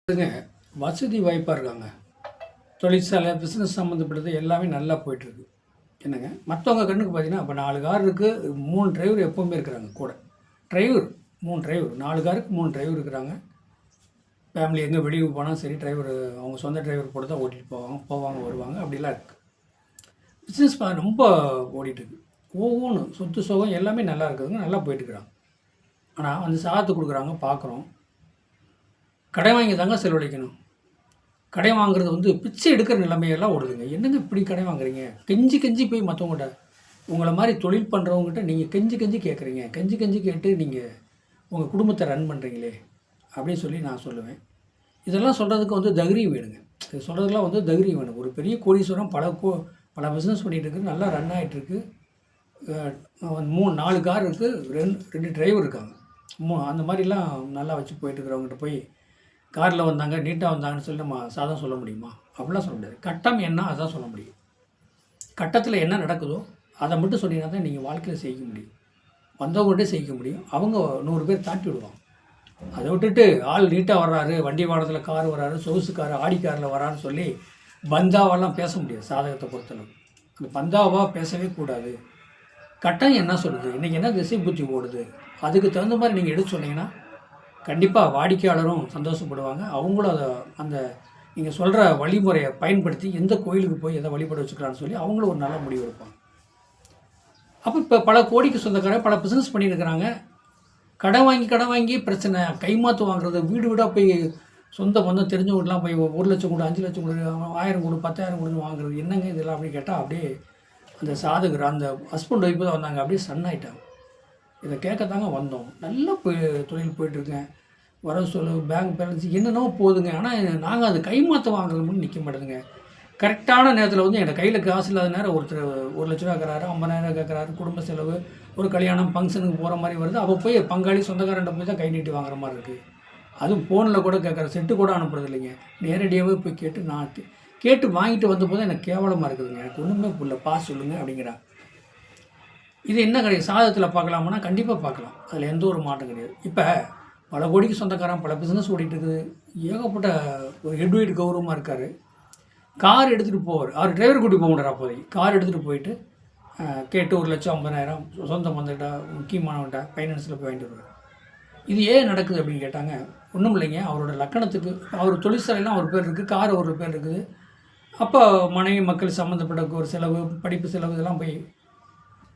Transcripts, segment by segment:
இதுங்க வசதி வாய்ப்பாக இருக்காங்க. தொழிற்சாலை, பிஸ்னஸ் சம்மந்தப்பட்டது எல்லாமே நல்லா போயிட்டுருக்கு. என்னங்க, மற்றவங்க கண்ணுக்கு பார்த்தீங்கன்னா, இப்போ 4 கார் இருக்குது, 3 டிரைவர் எப்போவுமே இருக்கிறாங்க கூட. டிரைவர் 3 டிரைவர், 4 காருக்கு 3 டிரைவர் இருக்கிறாங்க. ஃபேமிலி எங்கே வெளியூர் போனாலும் சரி, டிரைவர் அவங்க சொந்த டிரைவர் கூட தான் ஓட்டிகிட்டு போவாங்க வருவாங்க. அப்படிலாம் இருக்குது. பிஸ்னஸ் ரொம்ப ஓடிட்டுருக்கு. ஒவ்வொன்றும் சொத்து சுகம் எல்லாமே நல்லா இருக்குதுங்க, நல்லா போயிட்டுருக்குறாங்க. ஆனால் அந்த சாதத்தை கொடுக்குறாங்க, பார்க்குறோம். கடை வாங்கி தாங்க செலவழிக்கணும். கடை வாங்குறது பிச்சை எடுக்கிற நிலைமையெல்லாம் ஓடுதுங்க. என்னங்க இப்படி கடை வாங்குறீங்க? கெஞ்சி கெஞ்சி போய் மற்றவங்கள்ட்ட, உங்களை மாதிரி தொழில் பண்ணுறவங்ககிட்ட நீங்கள் கெஞ்சி கெஞ்சி கேட்குறீங்க. கெஞ்சி கெஞ்சி கேட்டு நீங்கள் உங்கள் குடும்பத்தை ரன் பண்ணுறீங்களே அப்படின்னு சொல்லி நான் சொல்லுவேன். இதெல்லாம் சொல்கிறதுக்கு தைரியம் வேணுங்க. இது சொல்கிறதுலாம் தைரியம் வேணும். ஒரு பெரிய கோடீஸ்வரம் பல பிஸ்னஸ் பண்ணிகிட்ருக்கு, நல்லா ரன் ஆகிட்டுருக்கு. 4 கார் இருக்குது, 2 டிரைவர் இருக்காங்க. அந்த மாதிரிலாம் நல்லா வச்சு போயிட்டுருக்கிறவங்ககிட்ட போய் காரில் வந்தாங்க, நீட்டாக வந்தாங்கன்னு சொல்லி நம்ம சாதம் சொல்ல முடியுமா? அப்படிலாம் சொல்ல முடியாது. கட்டம் என்ன, அதான் சொல்ல முடியும். கட்டத்தில் என்ன நடக்குதோ அதை மட்டும் சொன்னீங்கன்னா தான் நீங்கள் வாழ்க்கையில் செய்ய முடியும். வந்தவங்கள்ட்டே செய்ய முடியும். அவங்க 100 பேர் தாட்டி விடுவாங்க. அதை விட்டுட்டு ஆள் நீட்டாக வர்றாரு, வண்டி வாகனத்தில் கார் வர்றாரு, சொகுசு கார், ஆடி காரில் வரான்னு சொல்லி பந்தாவெல்லாம் பேச முடியாது. சாதகத்தை பொறுத்தளவு அந்த பந்தாவாக பேசவே கூடாது. கட்டம் என்ன சொல்லுது, இன்றைக்கி என்ன திசை புத்தி ஓடுது, அதுக்கு தகுந்த மாதிரி நீங்கள் எடுத்து சொன்னீங்கன்னா கண்டிப்பாக வாடிக்கையாளரும் சந்தோஷப்படுவாங்க. அவங்களும் அந்த நீங்கள் சொல்கிற வழிமுறையை பயன்படுத்தி எந்த கோயிலுக்கு போய் எதை வழிபட வச்சுக்கலான்னு சொல்லி அவங்களும் ஒரு நல்ல முடிவு எடுப்பாங்க. அப்போ இப்போ பல கோடிக்கு சொந்தக்காரங்க பல பிஸ்னஸ் பண்ணியிருக்கிறாங்க. கடன் வாங்கி பிரச்சனை. கைமாற்று வாங்குறது, வீடு வீடாக போய் சொந்த பந்தம் தெரிஞ்சவங்களாம் போய் 1 லட்சம் கொடு, 5 லட்சம் கொடு, 1000 கொடு, 10,000 கொடுன்னு வாங்குறது. என்னங்க இதெல்லாம் அப்படின்னு கேட்டால் அப்படியே அந்த சாதுகிற அந்த ஹஸ்பண்ட் ஒய்ஃபு தான் வந்தாங்க, அப்படியே சன்னாயிட்டாங்க. இதை கேட்கத்தாங்க வந்தோம். நல்லா தொழில் போயிட்டுருக்கேன், வர செலவு, பேங்க் பேலன்ஸ் என்னென்னோ போகுதுங்க. ஆனால் நாங்கள் அது கைமாற்ற வாங்குறது மட்டும் நிற்க மாட்டேதுங்க. கரெக்டான நேரத்தில் என் கையில் காசு இல்லாத நேரம் ஒருத்தர் 1 லட்ச ரூபா கேட்குறாரு, 50,000 கேட்குறாரு, குடும்ப செலவு, ஒரு கல்யாணம் ஃபங்க்ஷனுக்கு போகிற மாதிரி வருது. அப்போ போய் பங்காளி சொந்தக்காரன்ட்ட போய் தான் கை நீட்டி வாங்குற மாதிரி இருக்குது. அதுவும் ஃபோனில் கூட கேட்குற, செட்டு கூட அனுப்புறது இல்லைங்க. நேரடியாகவே போய் கேட்டு நான் கேட்டு வாங்கிட்டு வந்த போது எனக்கு கேவலமாக இருக்குதுங்க. எனக்கு ஒன்றுமே புரியல, பாஸ் சொல்லுங்கள் அப்படிங்கிறாங்க. இது என்ன கிடையாது, சாதகத்தில் பார்க்கலாமான்னா கண்டிப்பாக பார்க்கலாம். அதில் எந்த ஒரு மாற்றம் கிடையாது. இப்போ பல கோடிக்கு சொந்தக்காரன், பல பிஸ்னஸ் ஓடிட்டு இருக்குது. ஏகப்பட்ட ஒரு ஹெட்வெயிட் கௌரவமாக இருக்கார். கார் எடுத்துகிட்டு போவார். அவர் டிரைவர் கூட்டி போக முடியாது. அப்போதைக்கு கார் எடுத்துகிட்டு போயிட்டு கேட்டு 1,50,000 சொந்த பந்துக்கிட்ட முக்கியமானவன்ட்ட ஃபைனான்ஸில் போய் வாங்கிட்டு வருவார். இது ஏன் நடக்குது அப்படின்னு கேட்டாங்க. ஒன்றும் இல்லைங்க, அவரோட லக்கணத்துக்கு அவர் தொழிற்சாலைலாம் அவர் பேர் இருக்குது, கார் அவர் பேர் இருக்குது. அப்போ மனைவி மக்கள் சம்மந்தப்பட்ட ஒரு செலவு, படிப்பு செலவு, இதெல்லாம் போய்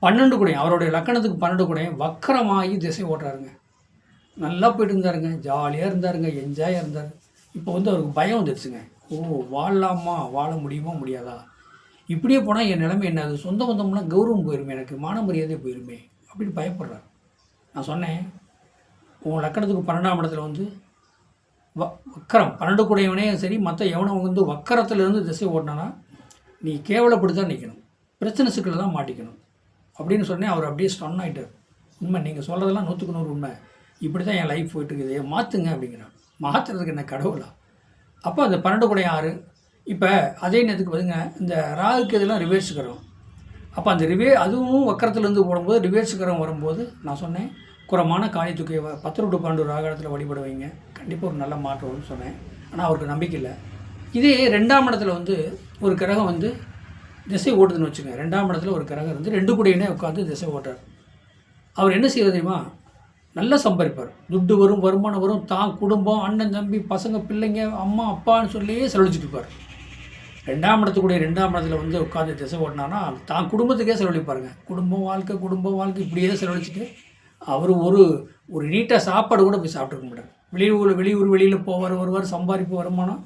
12 கூடையும் அவருடைய லக்கணத்துக்கு 12 கூடையும் வக்கரமாகி திசை ஓட்டுறாருங்க. நல்லா போய்ட்டு இருந்தாருங்க, ஜாலியாக இருந்தாருங்க, என்ஜாயாக இருந்தார். இப்போ அவருக்கு பயம் வந்துடுச்சுங்க. வாழலாமா, வாழ முடியுமா முடியாதா, இப்படியே போனால் என் நிலைமை என்னது, சொந்த பந்தம்லாம் கௌரவம் போயிருமே, எனக்கு மான மரியாதை போயிருமே அப்படின்னு பயப்படுறாரு. நான் சொன்னேன், உன் லக்கணத்துக்கு 12ஆம் இடத்துல வக்கரம் 12 கூடையவனே சரி, மற்ற எவனை வக்கரத்துலேருந்து திசை ஓட்டினானா நீ கேவலப்படி தான் நிற்கணும், பிரச்சனை சிக்கல் தான் மாட்டிக்கணும் அப்படின்னு சொன்னேன். அவர் அப்படியே ஸ்டன் ஆகிட்டார். உண்மை, நீங்கள் சொல்கிறதெல்லாம் 100க்கு 100 உண்மை, இப்படி தான் என் லைஃப் போயிட்டு இருக்குது, மாற்றுங்க அப்படிங்கிறான். மாற்றுறதுக்கு என்ன கடவுளா? அப்போ அந்த 12 கூடை 6. இப்போ அதே நேரத்துக்கு இந்த ராகுக்கு இதெல்லாம் ரிவேர்ஸுக்கிறோம். அப்போ அந்த அதுவும் வக்கரத்துலேருந்து போடும்போது ரிவேர்ஸுக்கிறோம் வரும்போது நான் சொன்னேன், குறமான காளி தூக்கி 10 to 12 ராகத்தில் வழிபட வைங்க, கண்டிப்பாக ஒரு நல்ல மாற்றம்னு சொன்னேன். ஆனால் அவருக்கு நம்பிக்கை இல்லை. இதே 2ஆம் இடத்துல ஒரு கிரகம் திசை ஓட்டுதுன்னு வச்சுங்க. 2ஆம் இடத்துல ஒரு கிரகம் 2 கூடையினே உட்காந்து திசை ஓட்டுறார். அவர் என்ன செய்வது தெரியுமா? நல்லா சம்பாதிப்பார், துட்டு வரும், வருமானம் வரும், தான் குடும்பம், அண்ணன் தம்பி, பசங்க, பிள்ளைங்க, அம்மா அப்பான்னு சொல்லியே செலவழிச்சிட்டு இருப்பார். 2ஆம் இடத்துக்குடைய 2ஆம் இடத்துல உட்காந்து திசை ஓட்டினான்னா தான் குடும்பத்துக்கே செலவழிப்பாருங்க. குடும்பம் வாழ்க்கை இப்படியே செலவழிச்சிட்டு அவர் ஒரு நீட்டாக சாப்பாடு கூட போய் சாப்பிட்டுருக்க மாட்டார். வெளியில் போவார், வருவார், சம்பாதிப்பு, வருமானம்,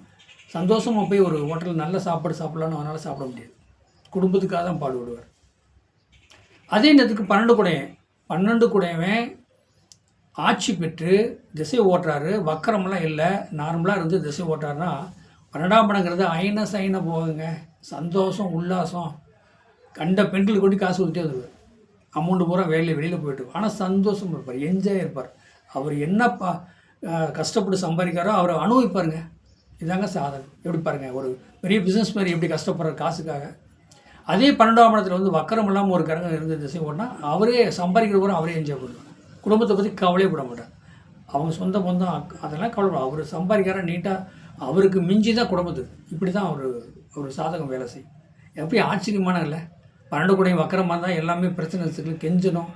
சந்தோஷமாக போய் ஒரு ஹோட்டலில் நல்ல சாப்பாடு சாப்பிட்லான்னு அவனால் சாப்பிட முடியாது. குடும்பத்துக்காக தான் பாடுபடுவார். அதே நேரத்துக்கு 12 கூடையவன் ஆட்சி பெற்று திசை ஓட்டுறாரு, வக்கரமெல்லாம் இல்லை, நார்மலாக இருந்து திசை ஓட்டுறாருன்னா 12ஆம் இடங்கிறது சைன போகுங்க. சந்தோஷம், உல்லாசம், கண்ட பெண்கள் கொண்டு காசு கொடுத்தே வருவார். அமௌண்ட்டு பூரா வெளியில் போய்ட்டு, ஆனால் சந்தோஷம் இருப்பார், என்ஜாய் இருப்பார். அவர் என்ன கஷ்டப்பட்டு சம்பாதிக்காரோ அவர் அனுபவிப்பாருங்க. இதாங்க சாதனை. எப்படி பாருங்கள், ஒரு பெரிய பிஸ்னஸ் மாதிரி எப்படி கஷ்டப்படுற காசுக்காக. அதே 12ஆம் இடத்துல வக்கரம் இல்லாமல் ஒரு கிரகம் இருந்து திசை ஓட்டினா அவரே சம்பாதிக்கிற பூரா அவரே என்ஜாய் பண்ணுவார். குடும்பத்தை பற்றி கவலையே பட மாட்டார். அவங்க சொந்த பந்தம் அதெல்லாம் கவலைப்படும். அவர் சம்பாதிக்கிற நீட்டாக அவருக்கு மிஞ்சி தான் குடும்பத்துக்கு. இப்படி தான் அவர் சாதகம் வேலை செய்யும். எப்படி ஆச்சரியமான இல்லை? 12 கூடையும் வக்கரமாக இருந்தால் எல்லாமே பிரச்சனை கெஞ்சணும்,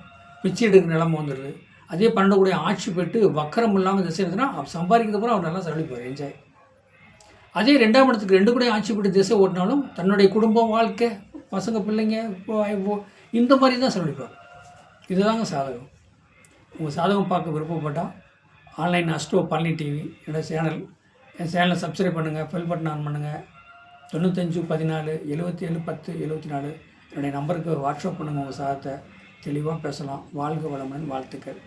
பிச்சை எடுக்கிற நிலைமை வந்துடுது. அதே 12 கூடைய ஆட்சி பெற்று வக்கரம் இல்லாமல் திசை இருந்துன்னா சம்பாதிக்கிறது பூரா அவர் நல்லா செலவழிப்பார், என்ஜாய். அதே 2ஆம் இடத்துக்கு 2 கூடையும் ஆட்சி பெற்று திசை ஓட்டினாலும் தன்னுடைய குடும்பம், வாழ்க்கை, பசங்க, பிள்ளைங்க இந்த மாதிரி தான் செலவழிப்பார். இதுதாங்க சாதகம். உங்கள் சாதகம் பார்க்க விருப்பப்பட்டால் ஆன்லைன் அஸ்ட்ரோ பழனி டிவி என்னோடய சேனல். என் சேனலை சப்ஸ்கிரைப் பண்ணுங்கள், பெல் பட்டன் ஆன் பண்ணுங்கள். 95 14 77 10 74 என்னுடைய நம்பருக்கு வாட்ஸ்அப் பண்ணுங்கள். உங்கள் சாதத்தை தெளிவாக பேசலாம். வாழ்க வளமுடன், வாழ்த்துக்கள்.